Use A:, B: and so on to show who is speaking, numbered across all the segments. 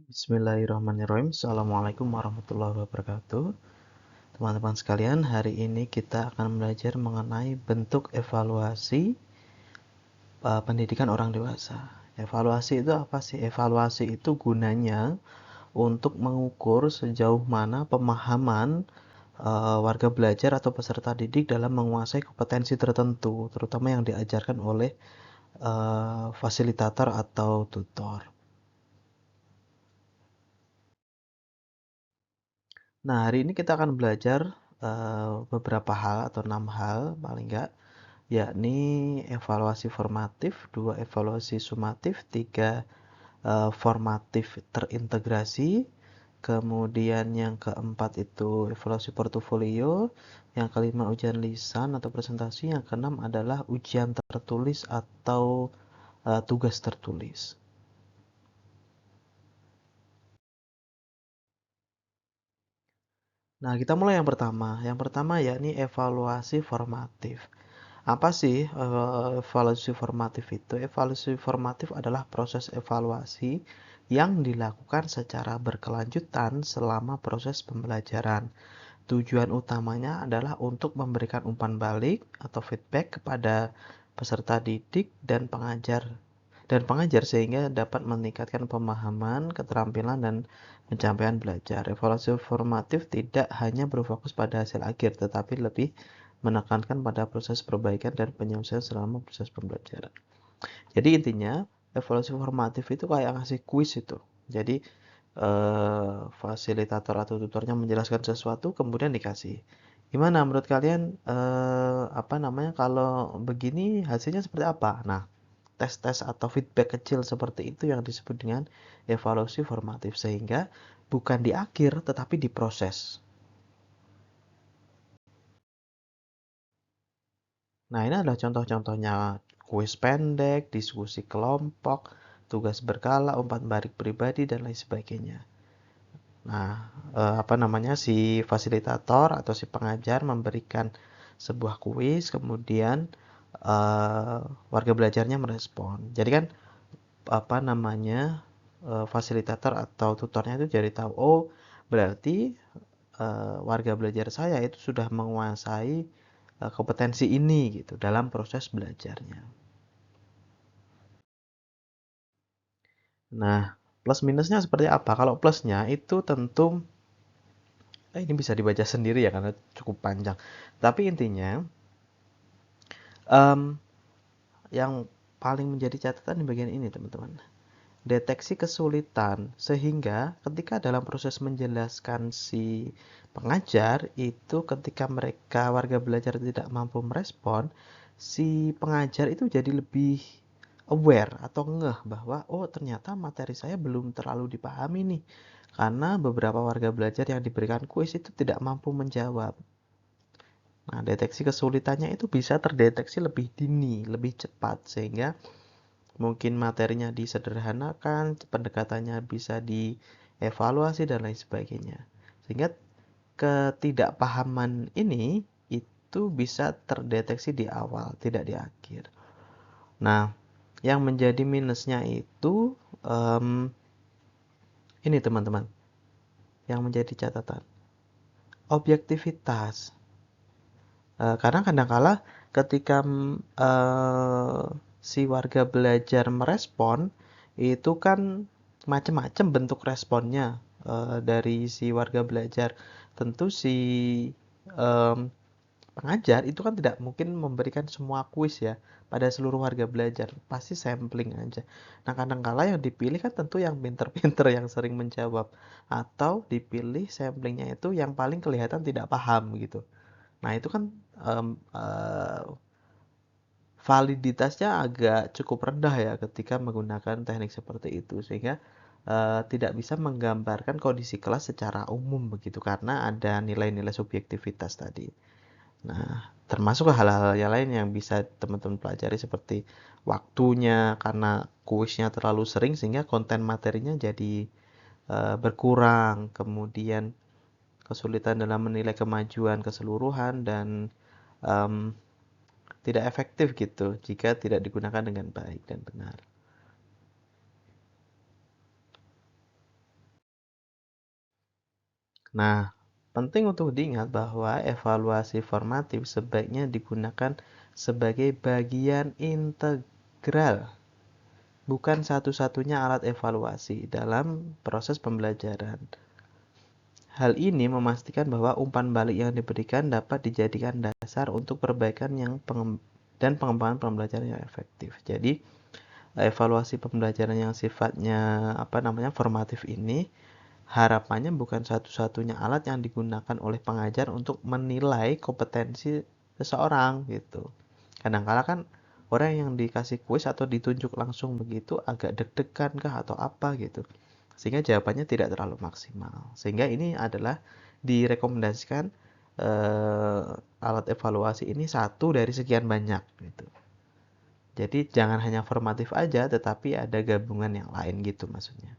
A: Bismillahirrahmanirrahim. Assalamualaikum warahmatullahi wabarakatuh. Teman-teman sekalian, hari ini kita akan belajar mengenai bentuk evaluasi pendidikan orang dewasa. Evaluasi itu apa sih? Evaluasi itu gunanya untuk mengukur sejauh mana pemahaman warga belajar atau peserta didik dalam menguasai kompetensi tertentu, terutama yang diajarkan oleh fasilitator atau tutor. Nah, hari ini kita akan belajar beberapa hal atau 6 hal paling enggak, yakni evaluasi formatif, 2 evaluasi sumatif, 3 formatif terintegrasi, kemudian yang keempat itu evaluasi portofolio, yang kelima ujian lisan atau presentasi, yang keenam adalah ujian tertulis atau tugas tertulis. Nah, kita mulai yang pertama. Yang pertama yakni evaluasi formatif. Apa sih evaluasi formatif itu? Evaluasi formatif adalah proses evaluasi yang dilakukan secara berkelanjutan selama proses pembelajaran. Tujuan utamanya adalah untuk memberikan umpan balik atau feedback kepada peserta didik dan pengajar sehingga dapat meningkatkan pemahaman, keterampilan, dan pencapaian belajar. Evaluasi formatif tidak hanya berfokus pada hasil akhir, tetapi lebih menekankan pada proses perbaikan dan penyelesaian selama proses pembelajaran. Jadi intinya, evaluasi formatif itu kayak ngasih kuis itu. Jadi fasilitator atau tutornya menjelaskan sesuatu, kemudian dikasih. Gimana menurut kalian kalau begini hasilnya seperti apa? Nah, tes-tes atau feedback kecil seperti itu yang disebut dengan evaluasi formatif, sehingga bukan di akhir tetapi di proses. Nah, ini adalah contoh-contohnya: kuis pendek, diskusi kelompok, tugas berkala, umpan balik pribadi, dan lain sebagainya. Nah, si fasilitator atau si pengajar memberikan sebuah kuis, kemudian warga belajarnya merespon. Jadi kan fasilitator atau tutornya itu jadi tahu, oh berarti warga belajar saya itu sudah menguasai kompetensi ini gitu dalam proses belajarnya. Nah, plus minusnya seperti apa? Kalau plusnya itu tentu ini bisa dibaca sendiri ya karena cukup panjang. Tapi intinya em, yang paling menjadi catatan di bagian ini, teman-teman. Deteksi kesulitan, sehingga ketika dalam proses menjelaskan si pengajar itu, ketika mereka warga belajar tidak mampu merespon, si pengajar itu jadi lebih aware atau ngeh bahwa oh ternyata materi saya belum terlalu dipahami nih, karena beberapa warga belajar yang diberikan kuis itu tidak mampu menjawab. Nah, deteksi kesulitannya itu bisa terdeteksi lebih dini, lebih cepat, sehingga mungkin materinya disederhanakan, pendekatannya bisa dievaluasi, dan lain sebagainya. Sehingga ketidakpahaman ini itu bisa terdeteksi di awal, tidak di akhir. Nah, yang menjadi minusnya itu ini, teman-teman, yang menjadi catatan. Objektivitas. Karena kadangkala ketika si warga belajar merespon, itu kan macam-macam bentuk responnya dari si warga belajar. Tentu si em, pengajar itu kan tidak mungkin memberikan semua kuis ya pada seluruh warga belajar, pasti sampling aja. Nah, kadangkala yang dipilih kan tentu yang pinter-pinter yang sering menjawab, atau dipilih samplingnya itu yang paling kelihatan tidak paham gitu. Nah, itu kan em, eh, validitasnya agak cukup rendah ya ketika menggunakan teknik seperti itu, sehingga tidak bisa menggambarkan kondisi kelas secara umum begitu karena ada nilai-nilai subjektivitas tadi. Nah, termasuk hal-hal yang lain yang bisa teman-teman pelajari seperti waktunya, karena kuisnya terlalu sering sehingga konten materinya jadi berkurang, kemudian kesulitan dalam menilai kemajuan keseluruhan, dan um, tidak efektif gitu jika tidak digunakan dengan baik dan benar. Nah, penting untuk diingat bahwa evaluasi formatif sebaiknya digunakan sebagai bagian integral, bukan satu-satunya alat evaluasi dalam proses pembelajaran. Hal ini memastikan bahwa umpan balik yang diberikan dapat dijadikan dasar untuk perbaikan dan pengembangan pembelajaran yang efektif. Jadi, evaluasi pembelajaran yang sifatnya formatif ini harapannya bukan satu-satunya alat yang digunakan oleh pengajar untuk menilai kompetensi seseorang gitu. Kadang-kala kan orang yang dikasih kuis atau ditunjuk langsung begitu agak deg-degan kah atau apa gitu. Sehingga jawabannya tidak terlalu maksimal. Sehingga ini adalah direkomendasikan alat evaluasi ini satu dari sekian banyak gitu. Jadi jangan hanya formatif aja, tetapi ada gabungan yang lain gitu maksudnya.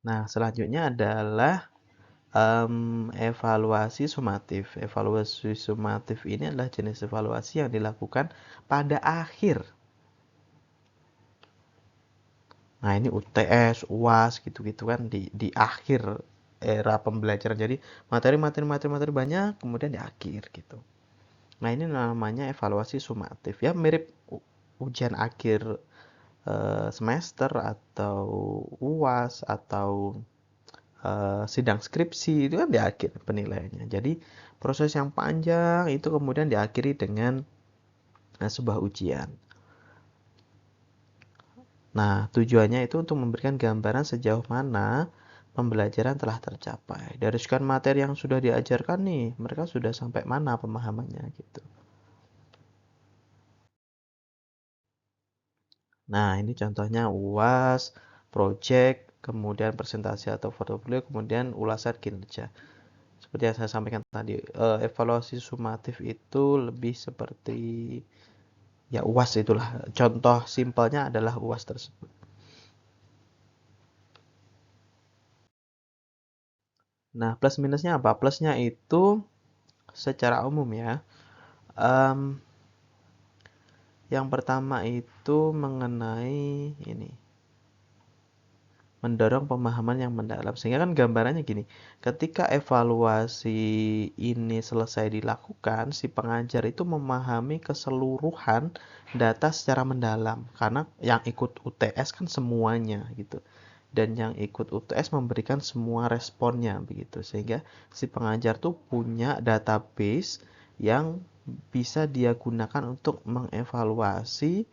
A: Nah, selanjutnya adalah evaluasi sumatif. Evaluasi sumatif ini adalah jenis evaluasi yang dilakukan pada akhir. Nah, ini UTS, UAS gitu-gitu kan di akhir era pembelajaran. Jadi materi banyak kemudian di akhir gitu. Nah, ini namanya evaluasi sumatif ya, mirip ujian akhir semester atau UAS atau sidang skripsi itu kan di akhir penilaiannya. Jadi proses yang panjang itu kemudian diakhiri dengan sebuah ujian. Nah, tujuannya itu untuk memberikan gambaran sejauh mana pembelajaran telah tercapai. Dari sekian materi yang sudah diajarkan nih, mereka sudah sampai mana pemahamannya gitu. Nah, ini contohnya UAS, project, kemudian presentasi atau portofolio, kemudian ulasan kinerja. Seperti yang saya sampaikan tadi, evaluasi sumatif itu lebih seperti ya UAS itulah. Contoh simpelnya adalah UAS tersebut. Nah, plus minusnya apa? Plusnya itu secara umum ya. Em, yang pertama itu mengenai ini, mendorong pemahaman yang mendalam. Sehingga kan gambarannya gini, ketika evaluasi ini selesai dilakukan, si pengajar itu memahami keseluruhan data secara mendalam. Karena yang ikut UTS kan semuanya gitu. Dan yang ikut UTS memberikan semua responnya begitu. Sehingga si pengajar tuh punya database yang bisa dia gunakan untuk mengevaluasi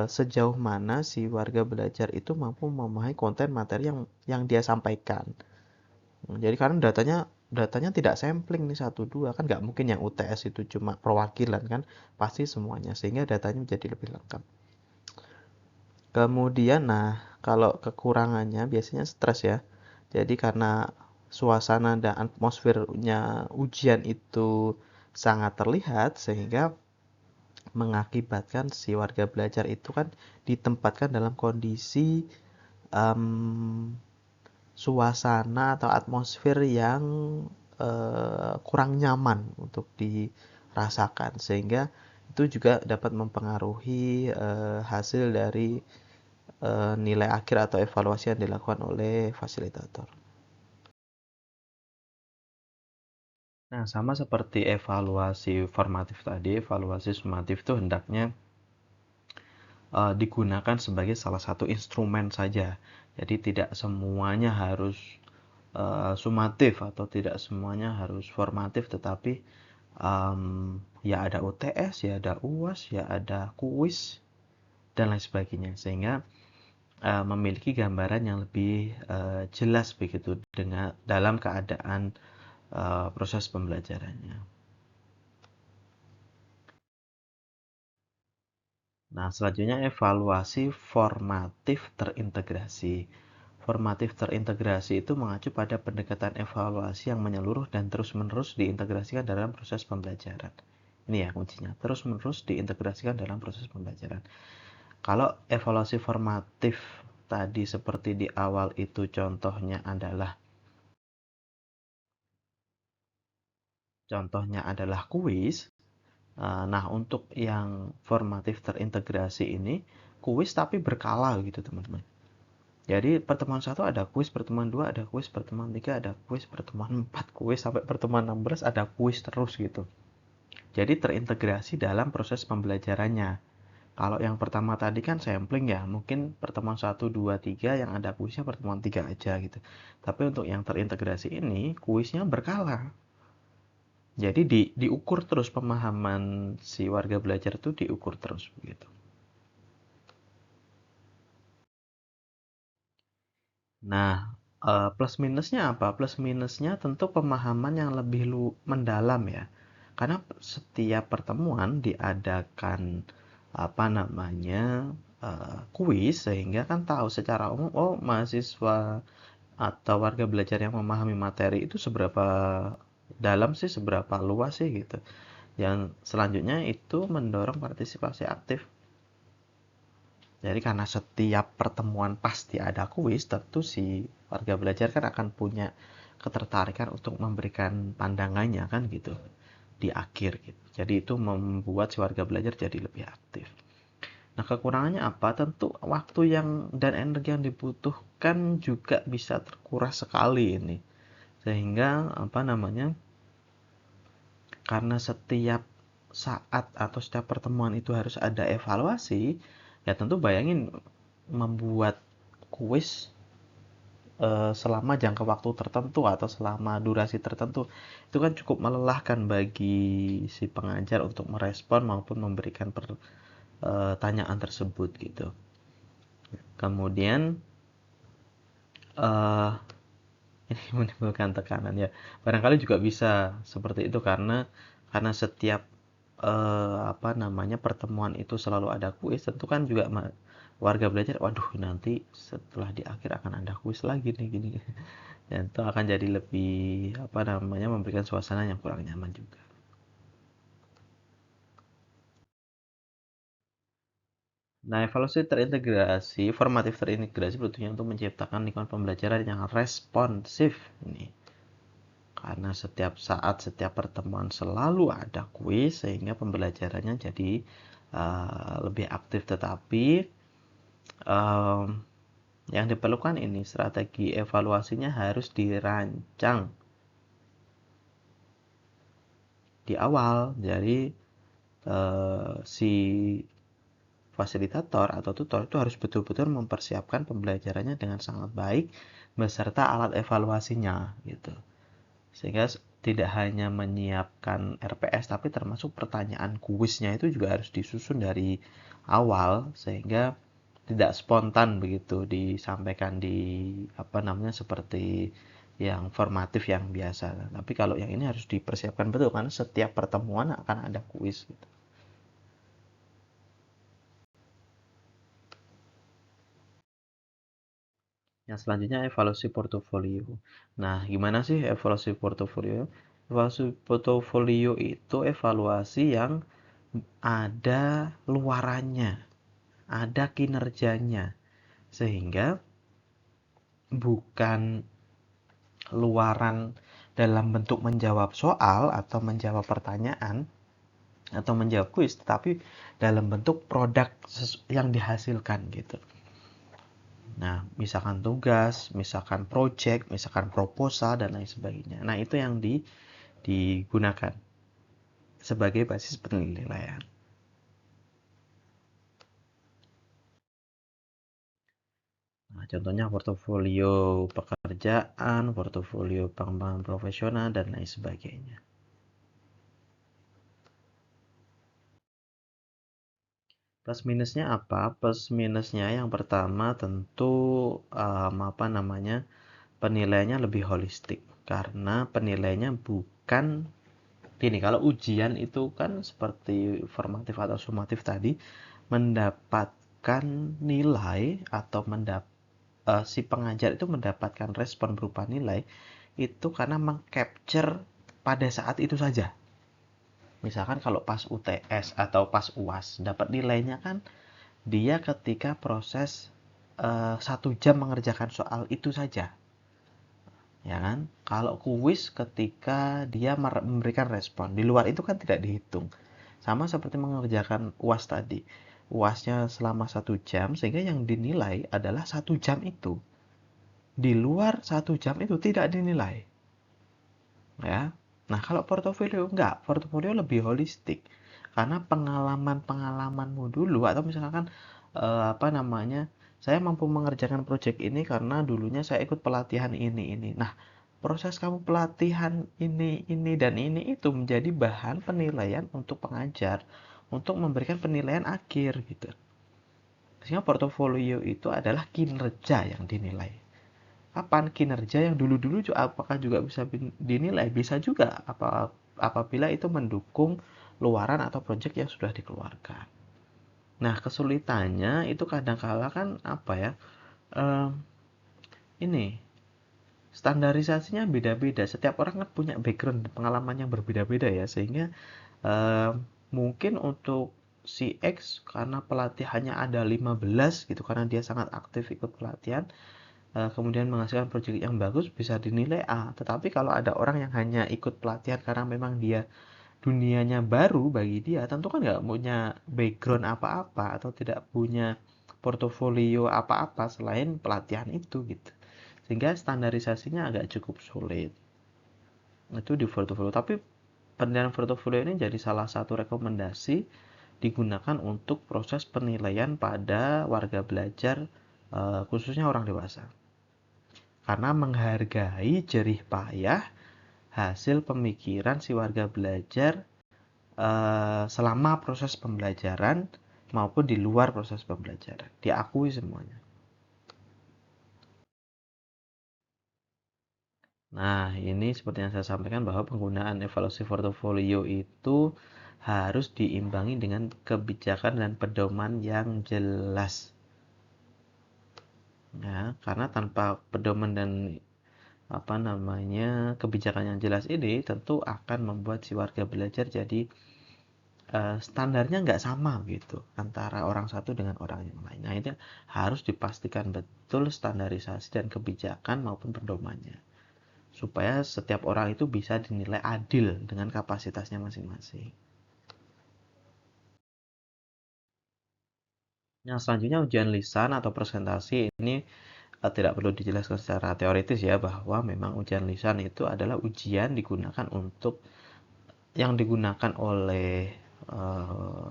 A: sejauh mana si warga belajar itu mampu memahami konten materi yang dia sampaikan. Jadi karena datanya tidak sampling nih satu dua kan nggak mungkin yang UTS itu cuma perwakilan kan pasti semuanya sehingga datanya menjadi lebih lengkap. Kemudian nah kalau kekurangannya biasanya stres ya. Jadi karena suasana dan atmosfernya ujian itu sangat terlihat sehingga mengakibatkan si warga belajar itu kan ditempatkan dalam kondisi um, suasana atau atmosfer yang kurang nyaman untuk dirasakan sehingga itu juga dapat mempengaruhi hasil dari nilai akhir atau evaluasi yang dilakukan oleh fasilitator. Nah, sama seperti evaluasi formatif tadi, evaluasi sumatif itu hendaknya digunakan sebagai salah satu instrumen saja. Jadi tidak semuanya harus sumatif atau tidak semuanya harus formatif, tetapi ya ada UTS, ya ada UAS, ya ada kuis dan lain sebagainya, sehingga memiliki gambaran yang lebih jelas begitu dengan dalam keadaan proses pembelajarannya. Nah, selanjutnya evaluasi formatif terintegrasi. Formatif terintegrasi itu mengacu pada pendekatan evaluasi yang menyeluruh dan terus-menerus diintegrasikan dalam proses pembelajaran. Ini ya kuncinya, terus-menerus diintegrasikan dalam proses pembelajaran. Kalau evaluasi formatif tadi seperti di awal itu contohnya adalah kuis. Nah, untuk yang formatif terintegrasi ini kuis tapi berkala gitu teman-teman. Jadi pertemuan 1 ada kuis, pertemuan 2 ada kuis, pertemuan 3 ada kuis, pertemuan 4 kuis, sampai pertemuan 16 ada kuis terus gitu. Jadi terintegrasi dalam proses pembelajarannya. Kalau yang pertama tadi kan sampling ya, mungkin pertemuan 1, 2, 3 yang ada kuisnya pertemuan 3 aja gitu. Tapi untuk yang terintegrasi ini, kuisnya berkala. Jadi diukur terus pemahaman si warga belajar itu diukur terus begitu. Nah, plus minusnya apa? Plus minusnya tentu pemahaman yang lebih mendalam ya. Karena setiap pertemuan diadakan apa namanya kuis sehingga kan tahu secara umum oh mahasiswa atau warga belajar yang memahami materi itu seberapa dalam sih, seberapa luas sih gitu. Yang selanjutnya itu mendorong partisipasi aktif. Jadi karena setiap pertemuan pasti ada kuis, tentu si warga belajar kan akan punya ketertarikan untuk memberikan pandangannya kan gitu di akhir gitu. Jadi itu membuat si warga belajar jadi lebih aktif. Nah, kekurangannya apa? Tentu waktu yang dan energi yang dibutuhkan juga bisa terkuras sekali ini. Sehingga apa namanya? Karena setiap saat atau setiap pertemuan itu harus ada evaluasi, ya tentu bayangin membuat kuis selama jangka waktu tertentu atau selama durasi tertentu itu kan cukup melelahkan bagi si pengajar untuk merespon maupun memberikan pertanyaan tersebut gitu. Kemudian uh, ini menimbulkan tekanan ya. Barangkali juga bisa seperti itu karena setiap apa namanya pertemuan itu selalu ada kuis, tentu kan juga warga belajar, waduh nanti setelah di akhir akan ada kuis lagi nih gini. Dan itu akan jadi lebih apa namanya memberikan suasana yang kurang nyaman juga. Nah, evaluasi terintegrasi, formatif terintegrasi bertujuan untuk menciptakan lingkungan pembelajaran yang responsif ini. Karena setiap saat, setiap pertemuan selalu ada kuis sehingga pembelajarannya jadi lebih aktif, tetapi um, yang diperlukan ini strategi evaluasinya harus dirancang di awal. Jadi si fasilitator atau tutor itu harus betul-betul mempersiapkan pembelajarannya dengan sangat baik beserta alat evaluasinya gitu. Sehingga tidak hanya menyiapkan RPS tapi termasuk pertanyaan kuisnya itu juga harus disusun dari awal sehingga tidak spontan begitu disampaikan di apa namanya seperti yang formatif yang biasa. Tapi kalau yang ini harus dipersiapkan betul karena setiap pertemuan akan ada kuis gitu. Yang selanjutnya evaluasi portofolio. Nah, gimana sih evaluasi portofolio? Evaluasi portofolio itu evaluasi yang ada luarannya, ada kinerjanya. Sehingga bukan luaran dalam bentuk menjawab soal atau menjawab pertanyaan atau menjawab kuis, tetapi dalam bentuk produk yang dihasilkan gitu. Nah, misalkan tugas, misalkan project, misalkan proposal dan lain sebagainya. Nah, itu yang digunakan sebagai basis penilaian. Nah, contohnya portofolio pekerjaan, portofolio pengembangan profesional dan lain sebagainya. Plus minusnya apa? Plus minusnya yang pertama tentu apa namanya penilaiannya lebih holistik karena penilaiannya bukan gini, kalau ujian itu kan seperti formatif atau sumatif tadi mendapatkan nilai atau si pengajar itu mendapatkan respon berupa nilai itu karena mengcapture pada saat itu saja. Misalkan kalau pas UTS atau pas UAS dapat nilainya kan dia ketika proses 1 jam mengerjakan soal itu saja. Ya kan? Kalau kuis ketika dia memberikan respon. Di luar itu kan tidak dihitung. Sama seperti mengerjakan UAS tadi. UASnya selama 1 jam, sehingga yang dinilai adalah 1 jam itu. Di luar 1 jam itu tidak dinilai. Ya. Nah, kalau portofolio enggak, portofolio lebih holistik. Karena pengalaman-pengalamanmu dulu, atau misalkan apa namanya, saya mampu mengerjakan proyek ini karena dulunya saya ikut pelatihan ini. Nah, proses kamu pelatihan ini dan ini itu menjadi bahan penilaian untuk pengajar untuk memberikan penilaian akhir gitu. Sehingga portofolio itu adalah kinerja yang dinilai. Kapan kinerja yang dulu-dulu apakah juga bisa dinilai? Bisa juga apabila itu mendukung luaran atau proyek yang sudah dikeluarkan. Nah, kesulitannya itu kadang-kala kan apa ya? Eh, ini standarisasinya beda-beda. Setiap orang kan punya background dan pengalaman yang berbeda-beda ya, sehingga eh, mungkin untuk si X karena pelatihannya ada 15 gitu, karena dia sangat aktif ikut pelatihan, kemudian menghasilkan proyek yang bagus, bisa dinilai A. Tetapi kalau ada orang yang hanya ikut pelatihan karena memang dia dunianya baru bagi dia, tentu kan nggak punya background apa-apa atau tidak punya portofolio apa-apa selain pelatihan itu gitu. Sehingga standarisasinya agak cukup sulit. Itu di portofolio. Tapi penilaian portofolio ini jadi salah satu rekomendasi digunakan untuk proses penilaian pada warga belajar, khususnya orang dewasa. Karena menghargai jerih payah hasil pemikiran si warga belajar selama proses pembelajaran maupun di luar proses pembelajaran. Diakui semuanya. Nah, ini seperti yang saya sampaikan bahwa penggunaan evaluasi portofolio itu harus diimbangi dengan kebijakan dan pedoman yang jelas. Ya, karena tanpa pedoman dan apa namanya kebijakan yang jelas ini tentu akan membuat si warga belajar jadi standarnya nggak sama gitu antara orang satu dengan orang yang lain. Nah, itu harus dipastikan betul standarisasi dan kebijakan maupun pedomannya supaya setiap orang itu bisa dinilai adil dengan kapasitasnya masing-masing. Yang selanjutnya ujian lisan atau presentasi ini tidak perlu dijelaskan secara teoritis ya, bahwa memang ujian lisan itu adalah ujian digunakan untuk yang digunakan oleh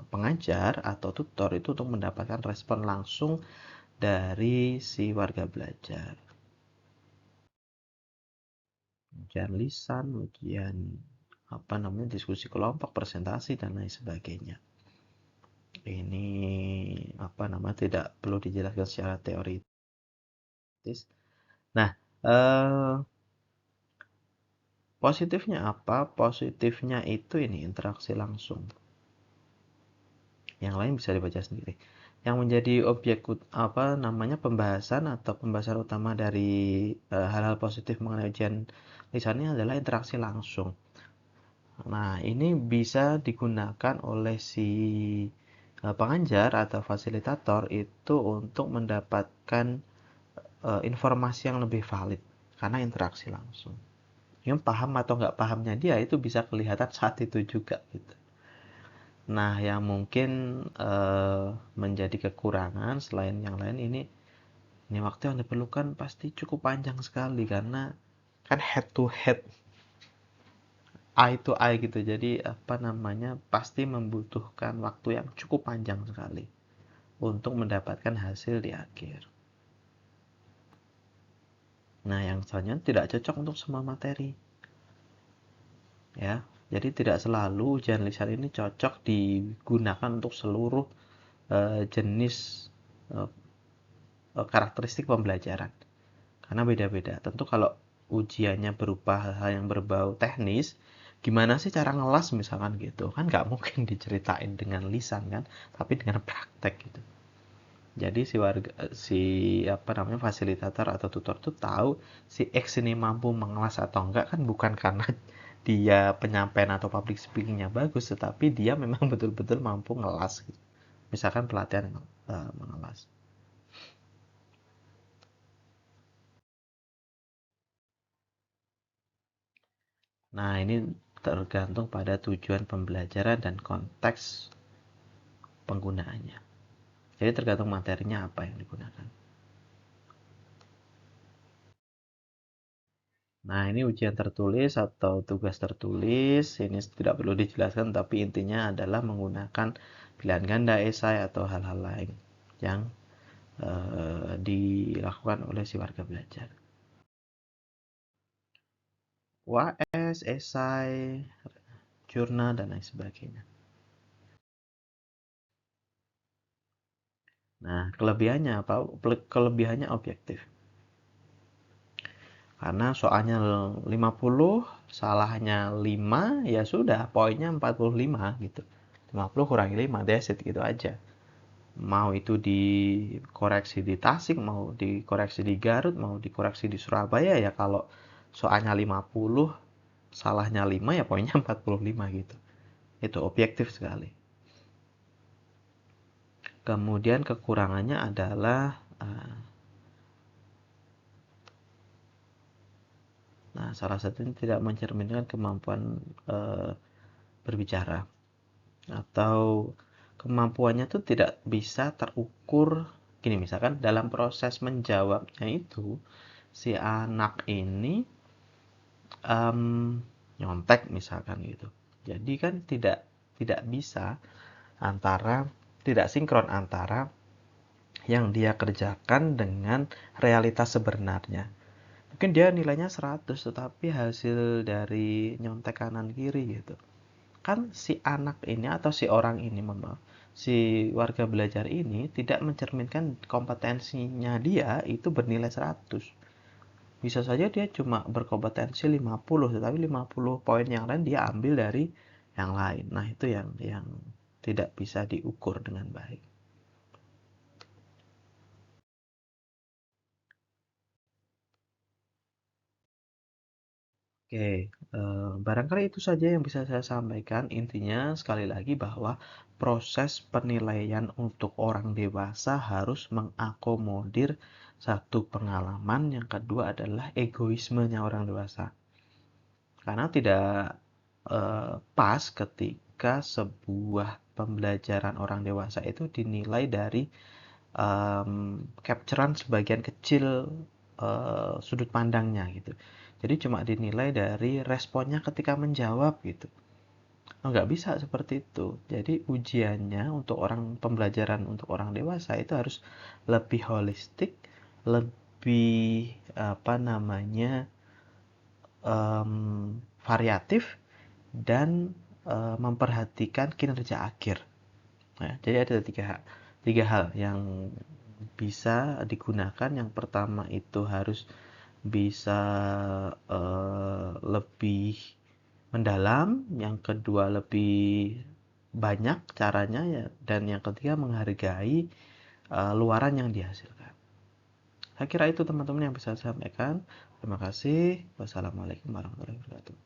A: pengajar atau tutor itu untuk mendapatkan respon langsung dari si warga belajar. Ujian lisan, ujian apa namanya diskusi kelompok, presentasi dan lain sebagainya. Ini apa namanya tidak perlu dijelaskan secara teoritis. Nah, positifnya apa? Positifnya itu ini interaksi langsung. Yang lain bisa dibaca sendiri. Yang menjadi objek apa namanya pembahasan atau pembahasan utama dari hal-hal positif mengenai ujian lisan ini adalah interaksi langsung. Nah, ini bisa digunakan oleh si pengajar atau fasilitator itu untuk mendapatkan informasi yang lebih valid karena interaksi langsung. Yang paham atau nggak pahamnya dia itu bisa kelihatan saat itu juga gitu. Nah, yang mungkin menjadi kekurangan selain yang lain ini waktu yang diperlukan pasti cukup panjang sekali karena kan head to head, eye to eye gitu. Jadi apa namanya pasti membutuhkan waktu yang cukup panjang sekali untuk mendapatkan hasil di akhir. Nah, yang selanjutnya tidak cocok untuk semua materi. Ya, jadi tidak selalu ujian lisan ini cocok digunakan untuk seluruh jenis eh, karakteristik pembelajaran. Karena beda-beda. Tentu kalau ujiannya berupa hal-hal yang berbau teknis, gimana sih cara ngelas misalkan gitu kan nggak mungkin diceritain dengan lisan kan, tapi dengan praktek gitu. Jadi si apa namanya fasilitator atau tutor tuh tahu si X ini mampu mengelas atau enggak kan bukan karena dia penyampaian atau public speakingnya bagus, tetapi dia memang betul-betul mampu ngelas gitu. Misalkan pelatihan mengelas. Nah, ini tergantung pada tujuan pembelajaran dan konteks penggunaannya. Jadi tergantung materinya apa yang digunakan. Nah, ini ujian tertulis atau tugas tertulis. Ini tidak perlu dijelaskan, tapi intinya adalah menggunakan pilihan ganda, esai, atau hal-hal lain yang dilakukan oleh si warga belajar. UAS, esai, jurnal, dan lain sebagainya. Nah, kelebihannya apa? Kelebihannya objektif. Karena soalnya 50, salahnya 5, ya sudah, poinnya 45 gitu. 50 kurangi 5, that's it, gitu aja. Mau itu dikoreksi di Tasik, mau dikoreksi di Garut, mau dikoreksi di Surabaya, ya kalau soalnya 50, salahnya 5, ya poinnya 45 gitu. Itu objektif sekali. Kemudian kekurangannya adalah nah, salah satunya tidak mencerminkan kemampuan berbicara, atau kemampuannya itu tidak bisa terukur. Gini, misalkan dalam proses menjawabnya itu si anak ini um, nyontek misalkan gitu. Jadi kan tidak bisa antara tidak sinkron antara yang dia kerjakan dengan realitas sebenarnya. Mungkin dia nilainya 100, tetapi hasil dari nyontek kanan kiri gitu. Kan si anak ini atau si orang ini, maaf, si warga belajar ini tidak mencerminkan kompetensinya dia itu bernilai 100. Bisa saja dia cuma berkompetensi 50, tetapi 50 poin yang lain dia ambil dari yang lain. Nah, itu yang tidak bisa diukur dengan baik. Oke, barangkali itu saja yang bisa saya sampaikan. Intinya sekali lagi bahwa proses penilaian untuk orang dewasa harus mengakomodir satu pengalaman, yang kedua adalah egoismenya orang dewasa. Karena tidak pas ketika sebuah pembelajaran orang dewasa itu dinilai dari capturean sebagian kecil sudut pandangnya gitu. Jadi cuma dinilai dari responnya ketika menjawab gitu. Nggak bisa seperti itu. Jadi ujiannya untuk pembelajaran untuk orang dewasa itu harus lebih holistik, lebih apa namanya variatif, dan memperhatikan kinerja akhir. Nah, jadi ada tiga hal yang bisa digunakan. Yang pertama itu harus bisa lebih mendalam, yang kedua lebih banyak caranya ya, dan yang ketiga menghargai luaran yang dihasilkan. Saya kira itu teman-teman yang bisa saya sampaikan. Terima kasih. Wassalamualaikum warahmatullahi wabarakatuh.